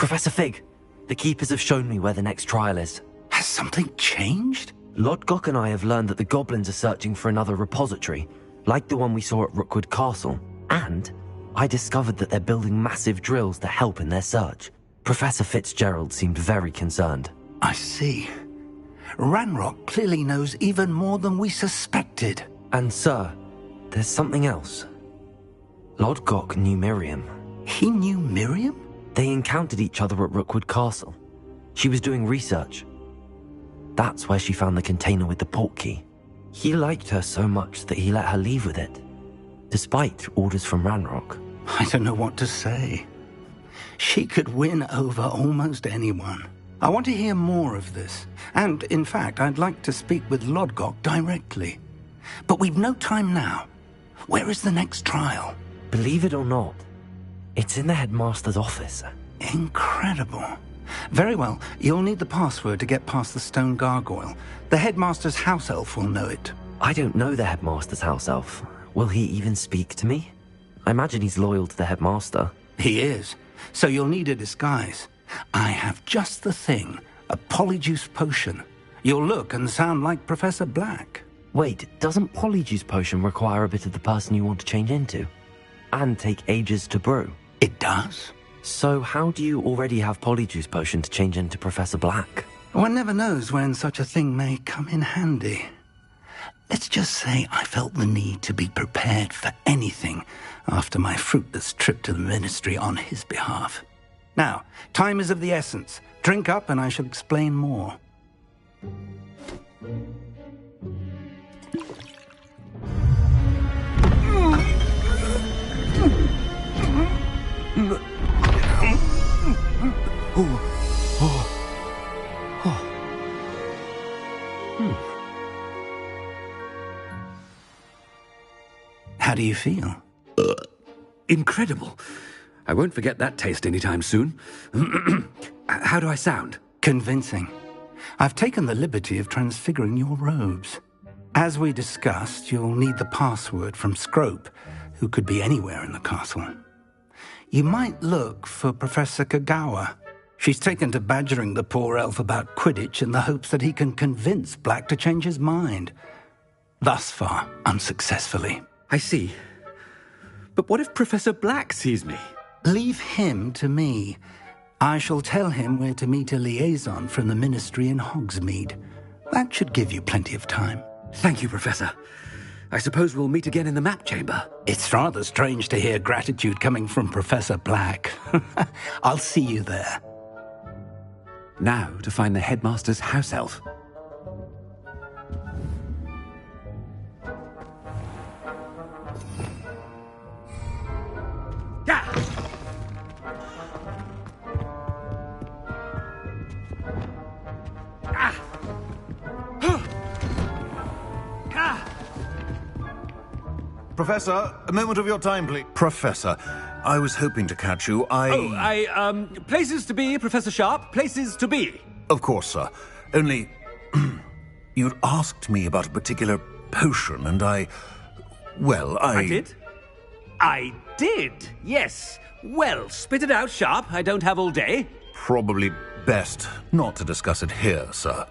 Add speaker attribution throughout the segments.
Speaker 1: Professor Fig, the Keepers have shown me where the next trial is.
Speaker 2: Has something changed?
Speaker 1: Lodgok and I have learned that the goblins are searching for another repository, like the one we saw at Rookwood Castle. And I discovered that they're building massive drills to help in their search. Professor Fitzgerald seemed very concerned.
Speaker 2: I see. Ranrock clearly knows even more than we suspected.
Speaker 1: And sir, there's something else. Lodgok knew Miriam.
Speaker 2: He knew Miriam?
Speaker 1: They encountered each other at Rookwood Castle. She was doing research. That's where she found the container with the portkey. He liked her so much that he let her leave with it, despite orders from Ranrock.
Speaker 2: I don't know what to say. She could win over almost anyone. I want to hear more of this. And, in fact, I'd like to speak with Lodgok directly. But we've no time now. Where is the next trial?
Speaker 1: Believe it or not, it's in the headmaster's office.
Speaker 2: Incredible. Very well, you'll need the password to get past the stone gargoyle. The headmaster's house elf will know it.
Speaker 1: I don't know the headmaster's house elf. Will he even speak to me? I imagine he's loyal to the headmaster.
Speaker 2: He is. So you'll need a disguise. I have just the thing. A polyjuice potion. You'll look and sound like Professor Black.
Speaker 1: Wait, doesn't polyjuice potion require a bit of the person you want to change into? And take ages to brew?
Speaker 2: It does.
Speaker 1: So how do you already have polyjuice potion to change into Professor Black?
Speaker 2: One never knows when such a thing may come in handy. Let's just say I felt the need to be prepared for anything after my fruitless trip to the ministry on his behalf. Now, time is of the essence. Drink up and I shall explain more. How do you feel?
Speaker 3: Incredible. I won't forget that taste anytime soon. How do I sound?
Speaker 2: Convincing. I've taken the liberty of transfiguring your robes. As we discussed, you'll need the password from Scrope, who could be anywhere in the castle. You might look for Professor Kagawa. She's taken to badgering the poor elf about Quidditch in the hopes that he can convince Black to change his mind. Thus far, unsuccessfully.
Speaker 3: I see. But what if Professor Black sees me?
Speaker 2: Leave him to me. I shall tell him where to meet a liaison from the ministry in Hogsmeade. That should give you plenty of time.
Speaker 3: Thank you, Professor. I suppose we'll meet again in the map chamber.
Speaker 2: It's rather strange to hear gratitude coming from Professor Black. I'll see you there.
Speaker 3: Now to find the headmaster's house elf.
Speaker 4: Professor, a moment of your time, please. Professor, I was hoping to catch you.
Speaker 3: Places to be, Professor Sharp. Places to be.
Speaker 4: Of course, sir. Only, you'd asked me about a particular potion, and I
Speaker 3: did? I did, yes. Well, spit it out, Sharp. I don't have all day.
Speaker 4: Probably best not to discuss it here, sir.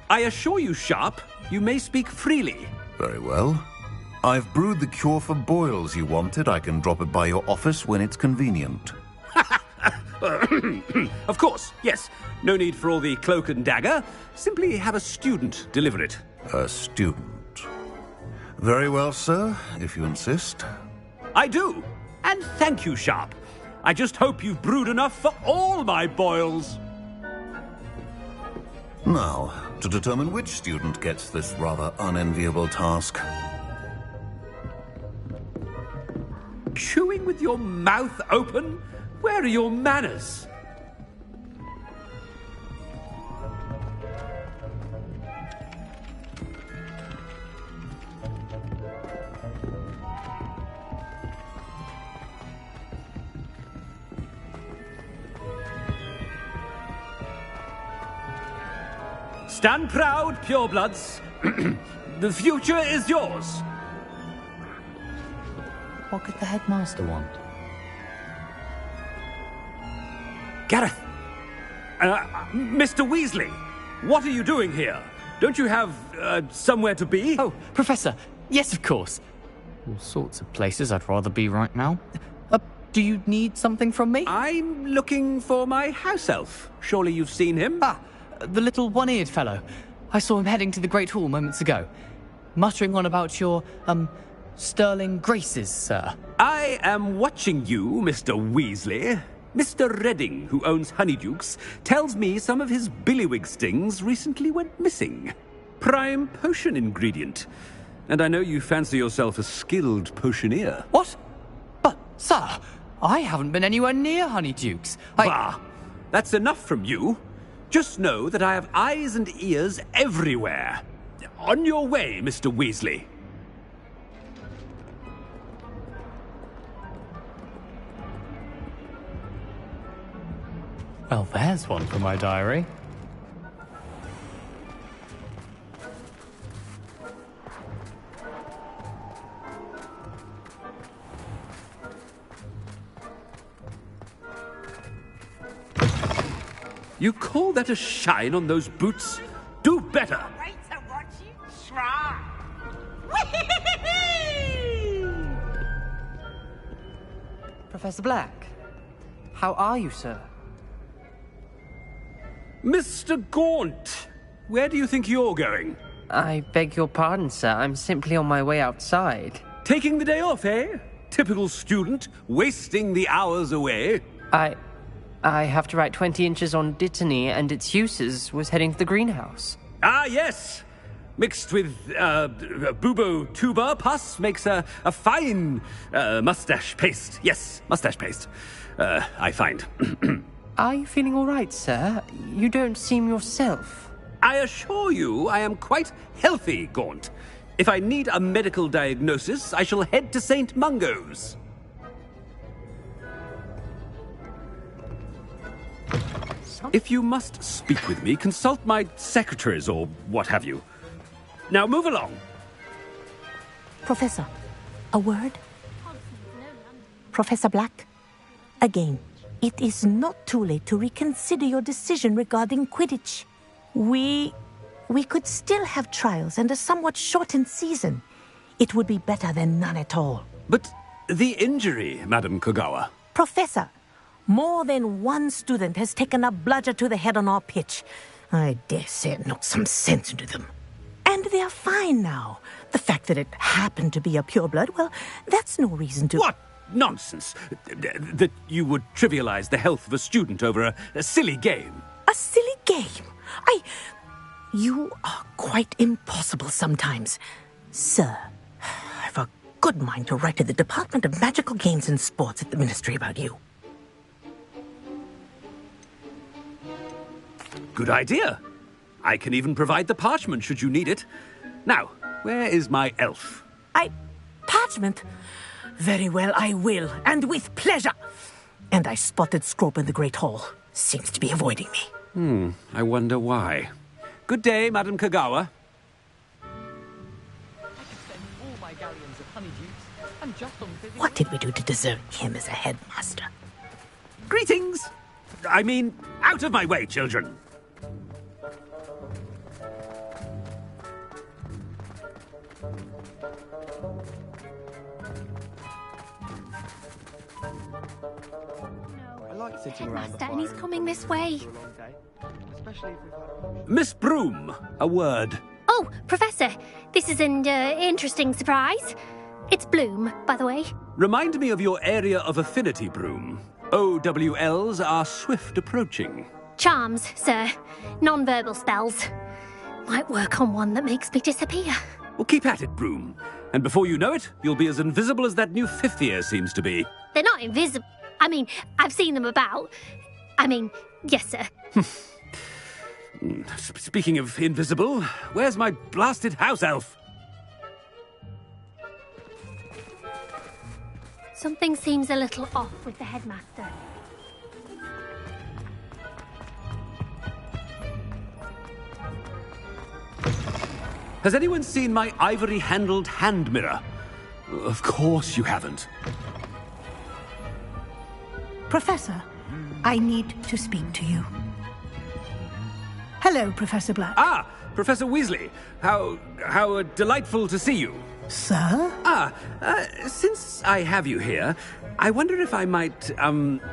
Speaker 3: I assure you, Sharp, you may speak freely.
Speaker 4: Very well. I've brewed the cure for boils you wanted. I can drop it by your office when it's convenient.
Speaker 3: Of course, yes. No need for all the cloak and dagger. Simply have a student deliver it.
Speaker 4: A student. Very well, sir, if you insist.
Speaker 3: I do. And thank you, Sharp. I just hope you've brewed enough for all my boils.
Speaker 4: Now, to determine which student gets this rather unenviable task.
Speaker 3: Chewing with your mouth open? Where are your manners? Stand proud, purebloods. The future is yours.
Speaker 5: What could the headmaster want?
Speaker 3: Gareth! Mr. Weasley! What are you doing here? Don't you have, somewhere to be?
Speaker 5: Oh, Professor. Yes, of course. All sorts of places I'd rather be right now. Do you need something from me?
Speaker 3: I'm looking for my house elf. Surely you've seen him?
Speaker 5: Ah, the little one-eared fellow. I saw him heading to the Great Hall moments ago. Muttering on about your, sterling graces, sir.
Speaker 3: I am watching you, Mr. Weasley. Mr. Redding, who owns Honeydukes, tells me some of his billywig stings recently went missing. Prime potion ingredient. And I know you fancy yourself a skilled potioneer.
Speaker 5: What? But, sir, I haven't been anywhere near Honeydukes.
Speaker 3: Bah! That's enough from you. Just know that I have eyes and ears everywhere. On your way, Mr. Weasley.
Speaker 5: Well, there's one for my diary.
Speaker 3: You call that a shine on those boots? Do better!
Speaker 6: Wait to watch you try.
Speaker 7: Professor Black, how are you, sir?
Speaker 3: Mr. Gaunt, where do you think you're going?
Speaker 7: I beg your pardon, sir. I'm simply on my way outside.
Speaker 3: Taking the day off, eh? Typical student, wasting the hours away.
Speaker 7: I have to write 20 inches on Dittany and its uses. Was heading to the greenhouse.
Speaker 3: Ah, yes! Mixed with, bubo tuber pus makes a fine, mustache paste. Yes, mustache paste. I find.
Speaker 7: Are you feeling all right, sir? You don't seem yourself.
Speaker 3: I assure you I am quite healthy, Gaunt. If I need a medical diagnosis, I shall head to St. Mungo's. If you must speak with me, consult my secretaries or what have you. Now move along.
Speaker 8: Professor, a word? Professor Black, again, it is not too late to reconsider your decision regarding Quidditch. We could still have trials and a somewhat shortened season. It would be better than none at all.
Speaker 3: But the injury, Madam Kogawa.
Speaker 8: Professor, more than one student has taken a bludger to the head on our pitch. I dare say it knocked some sense into them. And they're fine now. The fact that it happened to be a pureblood, well, that's no reason to...
Speaker 3: What nonsense! That you would trivialize the health of a student over a silly game.
Speaker 8: A silly game? You are quite impossible sometimes. Sir, I've a good mind to write to the Department of Magical Games and Sports at the Ministry about you.
Speaker 3: Good idea. I can even provide the parchment should you need it. Now, where is my elf?
Speaker 8: Parchment? Very well, I will, and with pleasure. And I spotted Scrope in the Great Hall. Seems to be avoiding me.
Speaker 3: I wonder why. Good day, Madam Kogawa.
Speaker 8: What did we do to deserve him as a headmaster?
Speaker 3: Greetings! I mean, out of my way, children.
Speaker 5: I like sitting around the
Speaker 9: Master,
Speaker 5: fire.
Speaker 9: and he's coming this way.
Speaker 5: For a long day, especially if we've had...
Speaker 3: Miss Broom, a word.
Speaker 9: Oh, Professor, this is an interesting surprise. It's Bloom, by the way.
Speaker 3: Remind me of your area of affinity, Broom. OWLs are swift approaching.
Speaker 9: Charms, sir. Non-verbal spells. Might work on one that makes me disappear.
Speaker 3: Well, keep at it, Broom. And before you know it, you'll be as invisible as that new fifth year seems to be.
Speaker 9: They're not invisible. I mean, I've seen them about. Yes, sir.
Speaker 3: Speaking of invisible, where's my blasted house elf?
Speaker 9: Something seems a little off with the headmaster.
Speaker 3: Has anyone seen my ivory-handled hand mirror? Of course you haven't.
Speaker 8: Professor,
Speaker 10: I need to speak to you. Hello, Professor Black.
Speaker 3: Ah, Professor Weasley. How delightful to see you.
Speaker 10: Sir?
Speaker 3: Since I have you here, I wonder if I might,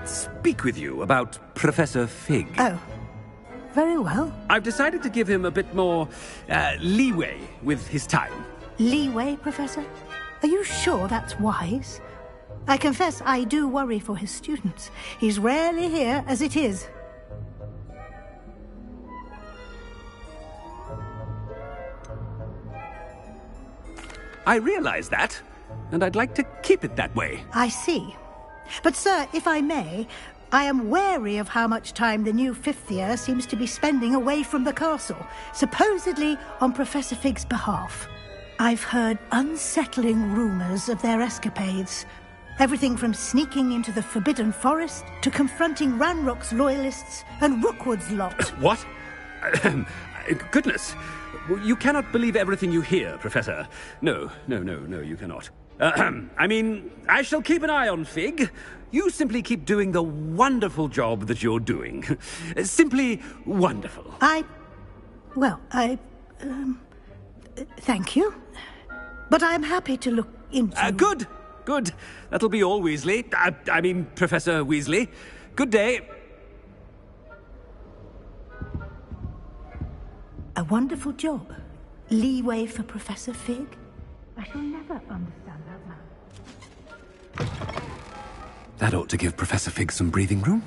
Speaker 3: speak with you about Professor Fig.
Speaker 10: Oh, very well.
Speaker 3: I've decided to give him a bit more, leeway with his time.
Speaker 10: Leeway, Professor? Are you sure that's wise? I confess I do worry for his students. He's rarely here as it is.
Speaker 3: I realize that, and I'd like to keep it that way.
Speaker 10: I see. But, sir, if I may, I am wary of how much time the new fifth year seems to be spending away from the castle, supposedly on Professor Fig's behalf. I've heard unsettling rumours of their escapades. Everything from sneaking into the Forbidden Forest to confronting Ranrock's loyalists and Rookwood's lot.
Speaker 3: What? Goodness. You cannot believe everything you hear, Professor. No, you cannot. I mean, I shall keep an eye on Fig. You simply keep doing the wonderful job that you're doing. Simply wonderful.
Speaker 10: Thank you. But I'm happy to look into...
Speaker 3: Good. That'll be all, Weasley. I mean, Professor Weasley. Good day.
Speaker 10: A wonderful job. Leeway for Professor Fig. I shall never understand that man.
Speaker 3: That ought to give Professor Fig some breathing room.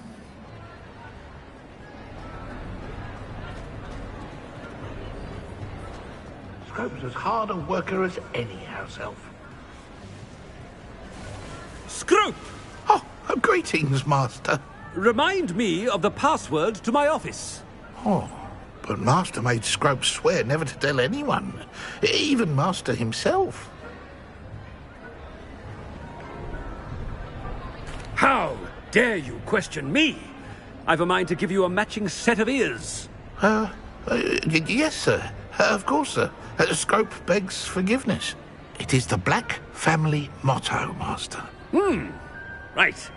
Speaker 11: Scrope's as hard a worker as any house elf.
Speaker 3: Scrope!
Speaker 11: Oh, greetings, Master.
Speaker 3: Remind me of the password to my office.
Speaker 11: Oh, but Master made Scrope swear never to tell anyone, even Master himself.
Speaker 3: How dare you question me? I've a mind to give you a matching set of ears.
Speaker 11: Yes, sir. Of course, sir. Scrope begs forgiveness. It is the Black family motto, Master.
Speaker 3: Right.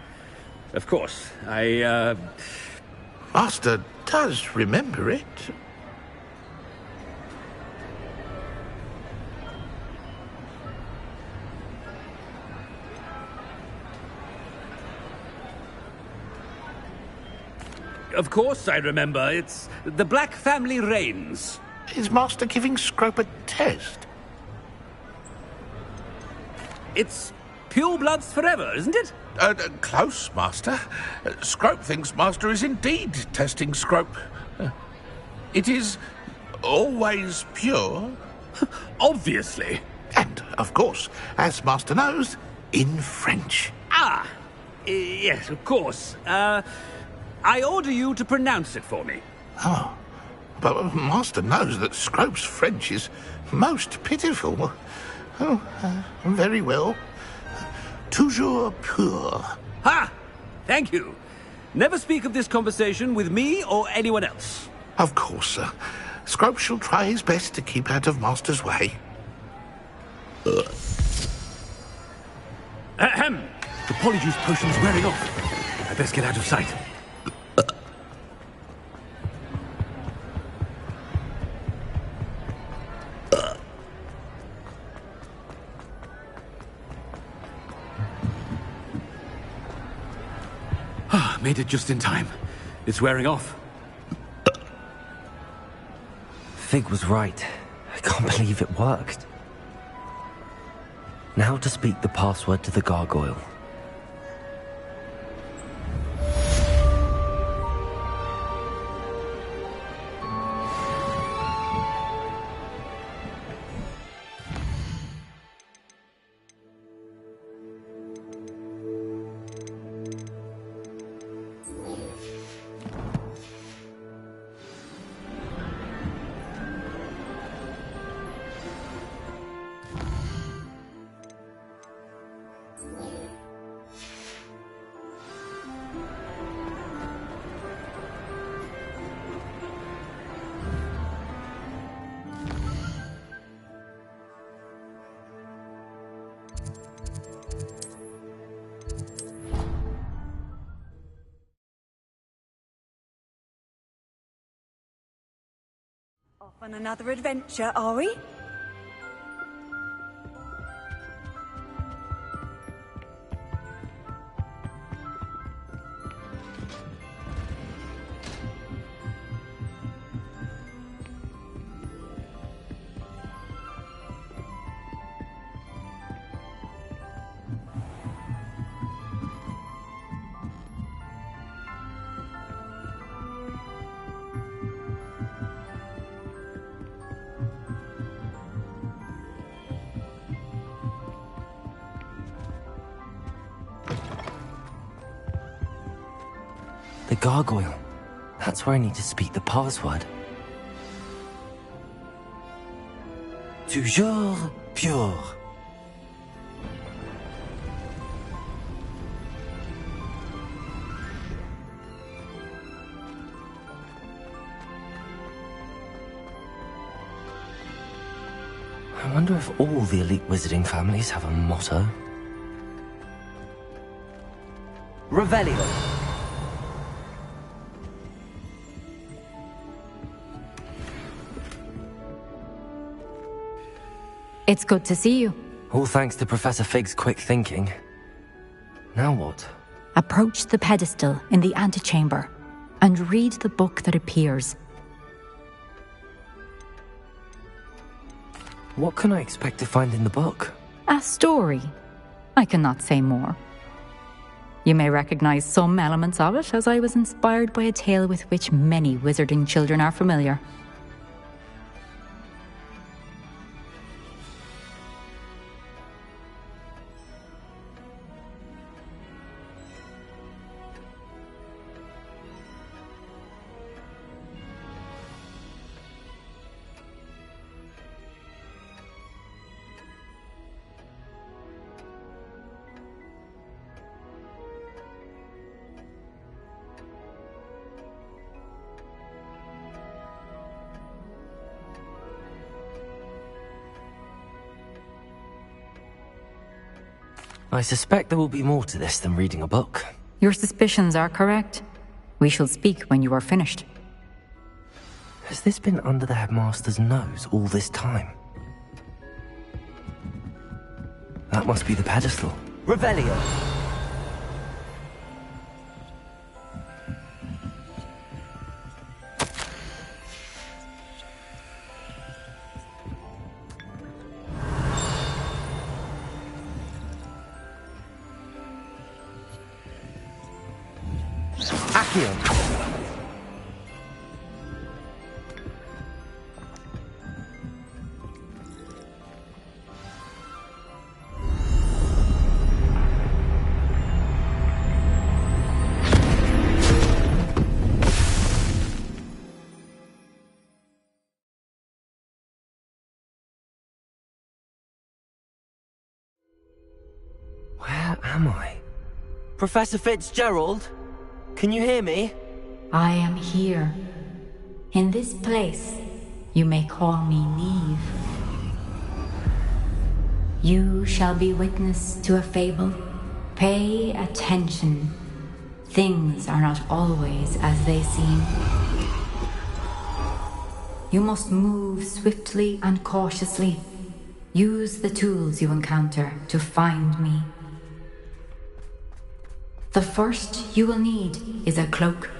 Speaker 3: Of course.
Speaker 11: Master does remember it.
Speaker 3: Of course I remember. It's the Black family reigns.
Speaker 11: Is Master giving Scrope a test?
Speaker 3: It's pure bloods forever, isn't it?
Speaker 11: Close, Master. Scrope thinks Master is indeed testing Scrope. It is always pure.
Speaker 3: Obviously.
Speaker 11: And, of course, as Master knows, in French.
Speaker 3: Yes, of course. I order you to pronounce it for me.
Speaker 11: Oh, but Master knows that Scrope's French is most pitiful. Very well. Toujours pur.
Speaker 3: Ha! Thank you. Never speak of this conversation with me or anyone else.
Speaker 11: Of course, sir. Scrope shall try his best to keep out of Master's way.
Speaker 3: Ahem. The polyjuice potion's wearing off. I best get out of sight. Made it just in time. It's wearing off.
Speaker 1: Fig was right. I can't believe it worked. Now to speak the password to the gargoyle.
Speaker 12: On another adventure, are we?
Speaker 1: The gargoyle. That's where I need to speak the password. Toujours pure. I wonder if all the elite wizarding families have a motto. Revelio.
Speaker 13: It's good to see you.
Speaker 1: All thanks to Professor Fig's quick thinking. Now what?
Speaker 13: Approach the pedestal in the antechamber and read the book that appears.
Speaker 1: What can I expect to find in the book?
Speaker 13: A story. I cannot say more. You may recognize some elements of it, as I was inspired by a tale with which many wizarding children are familiar.
Speaker 1: I suspect there will be more to this than reading a book.
Speaker 13: Your suspicions are correct. We shall speak when you are finished.
Speaker 1: Has this been under the headmaster's nose all this time? That must be the pedestal. Revelio! Where am I? Professor Fitzgerald? Can you hear me?
Speaker 13: I am here. In this place, you may call me Neve. You shall be witness to a fable. Pay attention. Things are not always as they seem. You must move swiftly and cautiously. Use the tools you encounter to find me. The first you will need is a cloak.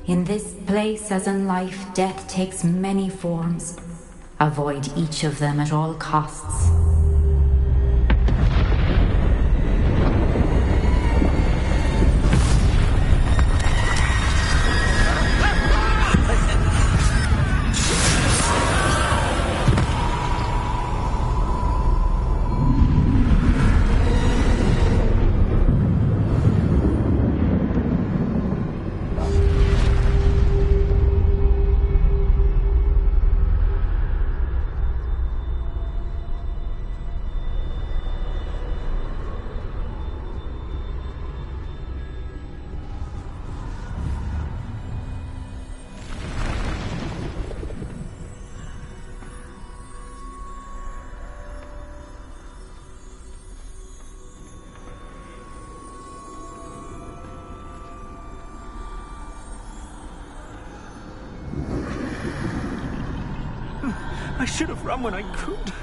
Speaker 13: In this place, as in life, death takes many forms. Avoid each of them at all costs.
Speaker 3: I should have run when I could.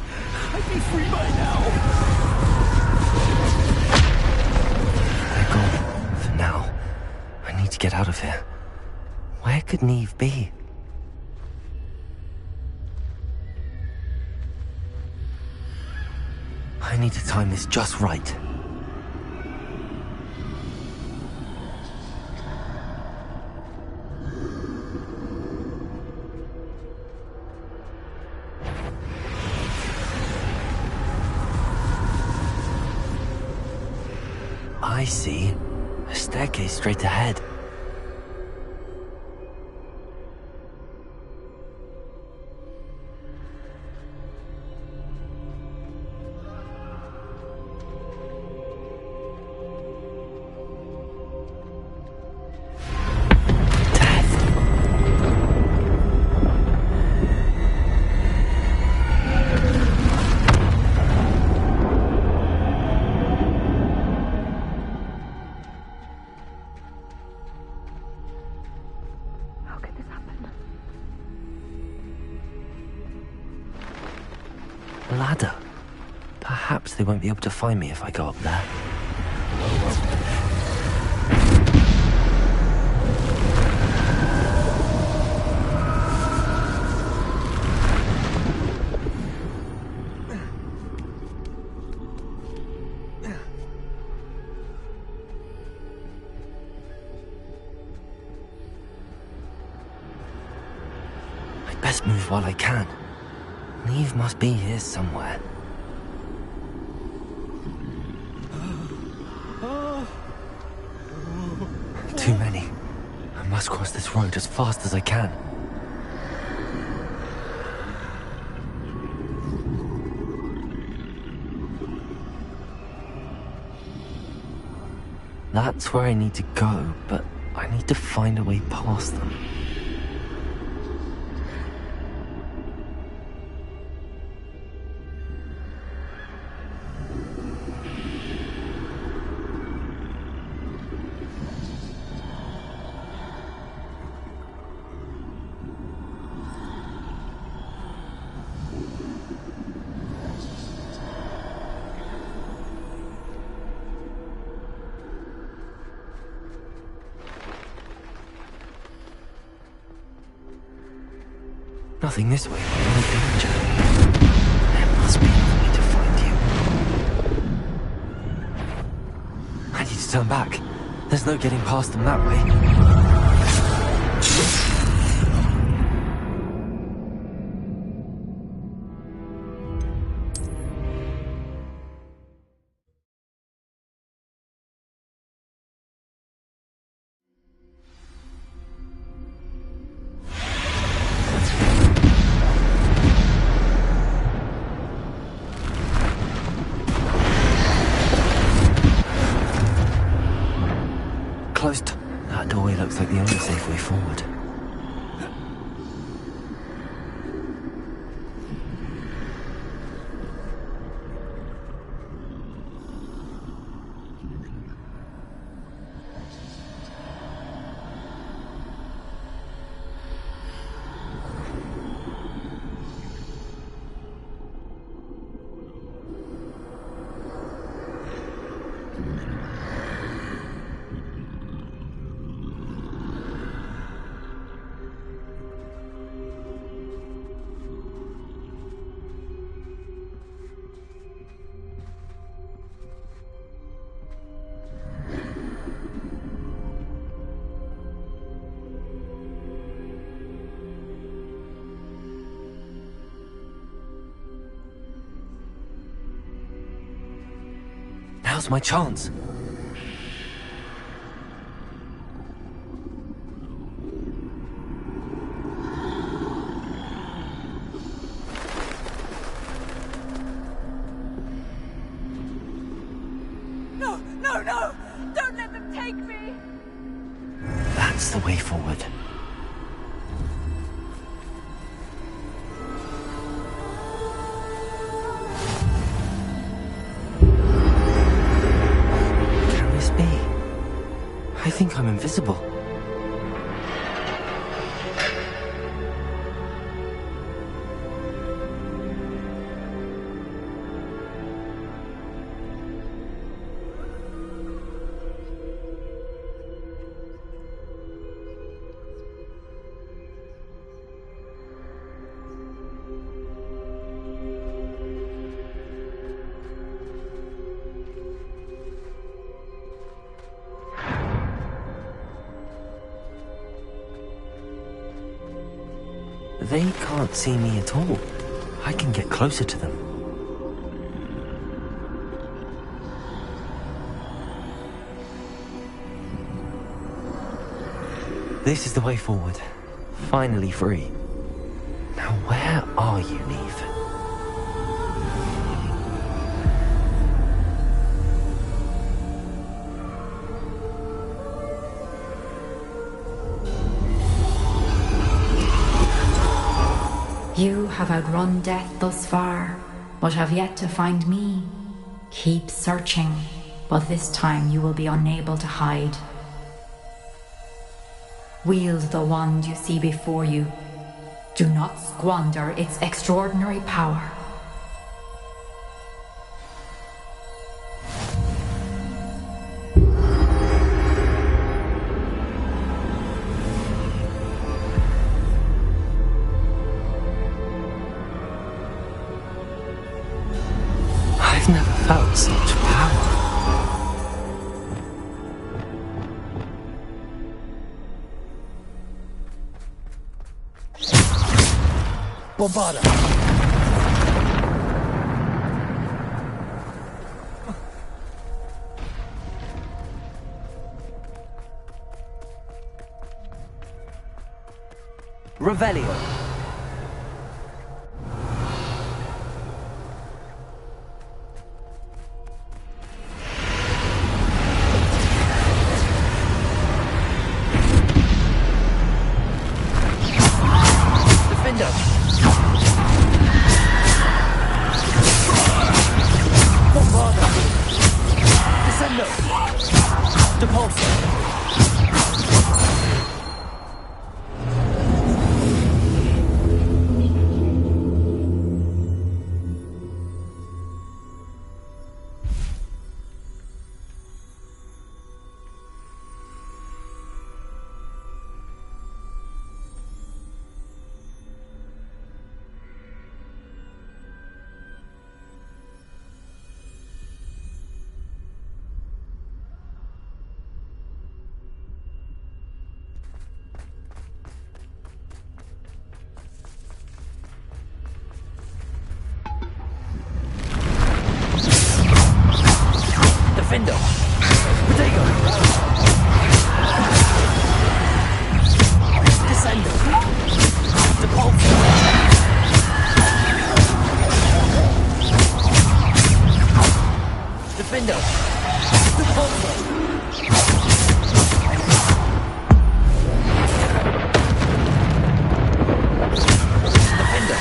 Speaker 3: I'd be free by now.
Speaker 1: They're gone. For now. I need to get out of here. Where could Neve be? I need to time this just right. I see. A staircase straight ahead. Ladder. Perhaps they won't be able to find me if I go up there. I'd best move while I can. Neve must be here somewhere. Too many. I must cross this road as fast as I can. That's where I need to go, but I need to find a way past them. Nothing this way, no danger. There must be another way to find you. I need to turn back. There's no getting past them that way. Closed. That doorway looks like the only safe way forward. Now's my chance.
Speaker 12: No, no, no! Don't let them take me!
Speaker 1: That's the way forward. I think I'm invisible. They can't see me at all. I can get closer to them. This is the way forward. Finally free. Now where are you, Neve?
Speaker 13: You have outrun death thus far, but have yet to find me. Keep searching, but this time you will be unable to hide. Wield the wand you see before you. Do not squander its extraordinary power.
Speaker 1: I've never felt such power.
Speaker 14: Bombarda!
Speaker 1: Revelio.
Speaker 14: Defender! Protego! Descendo! Depulso! Defender! Depulso! Defender!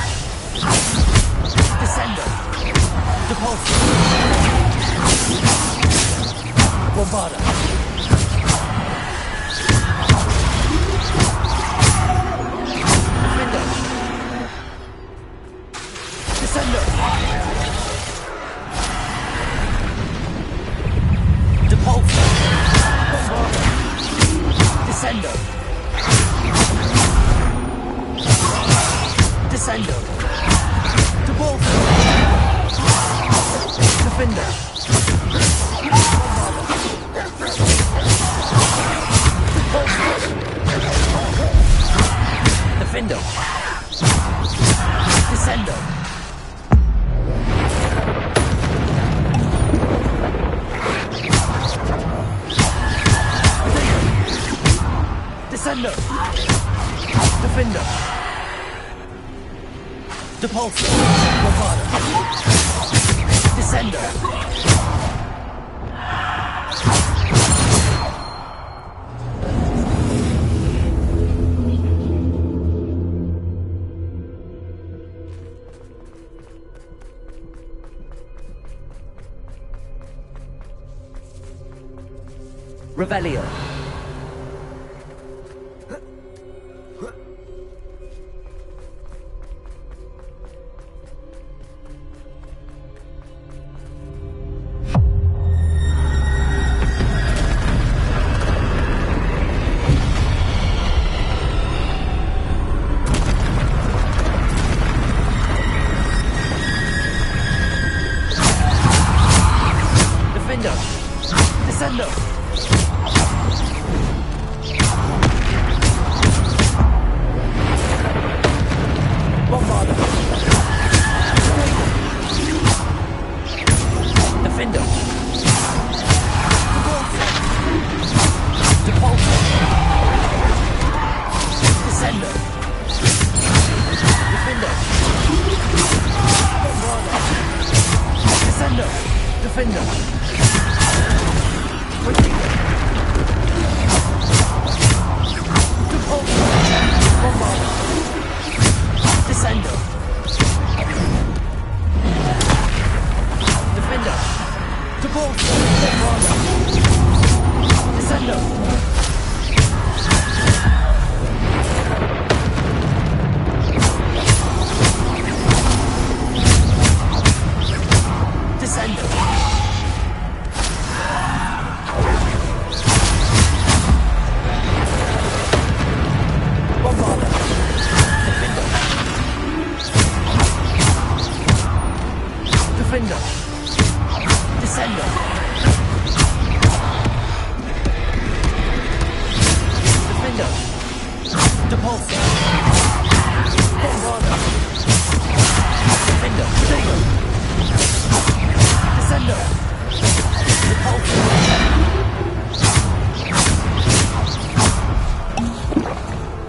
Speaker 14: Descendo! Depulso! Bombarda! Defender! Descendo! Depulso! Bombarda! Descendo! Descendo! Depulso! Defender! Defendo. Descendo. Descendo. Defendo. Depulso. Bombarda. Descendo.
Speaker 1: Revelio.
Speaker 14: Defender. Descendo. Defender. Depulso. Bombarda. Descendo. Defender. Depulso. Bombarda. Descendo. Descendo. Bombarda. Defender. Descendo. Defender. Depulso. Bombarda. Defender. Protego. Descendo. Depulso.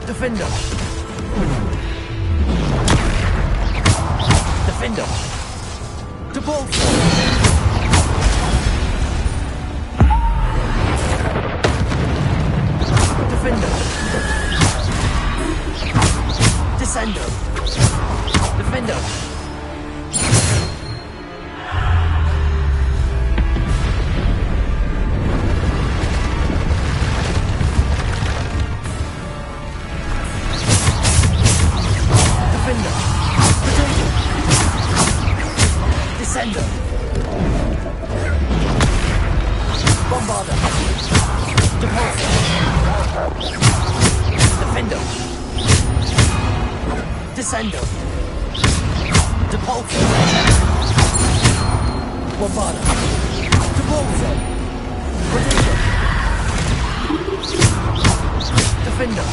Speaker 14: Defender. Defender. Depulso. Defender. Descendo. Defender. Defender. Protego. Descendo. Bombarda. Depulso. Defender. Descendo. Depulso. Bombarda. Depulso. Protego. Defender.